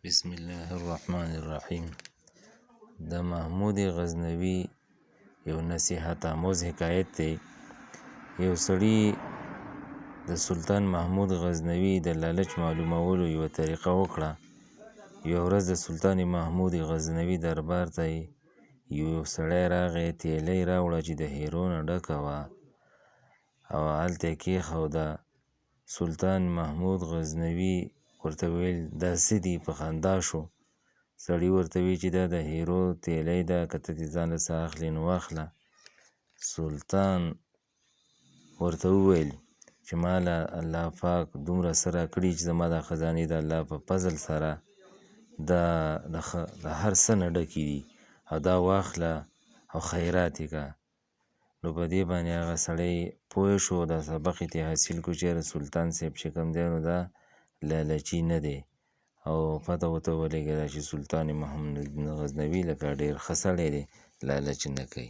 بسم الله الرحمن الرحیم. د محمود غزنوي یو نصیحت آموز حکایت دی. یو سړي د سلطان محمود غزنوي د لالچ معلومولو یوه طریقه وکړه. یوه ورځ د سلطان محمود غزنوي دربار ته یو سړی راغی، تیلی راوړه چې د هیرو نه ډکه وه او هلته یې کېښوده. سلطان محمود غزنوي ورته ویل دا څه دي؟ په خندا شو. سړي ورته ویل چې دا د هیرو تیلی ده، که ته دې ځان له څه اخلې نو واخله. سلطان ورته وویل چې ما له الله پاک دومره څه راکړي چې زما دا خزانې د الله په فضل سره دا د هر څه نه ډکې دي، او دا واخله او خیرات یې کړه. نو په دې باندې هغه سړی پوه شو، دا سبق یې ترې حاصل کړو چې یاره سلطان صاحب چې کوم دی نو دا لالچي نه دی، او پته ورته ولګېده چې سلطان محمود غزنوي لکه ډېر ښه سړی دی، لالچ نه کوي.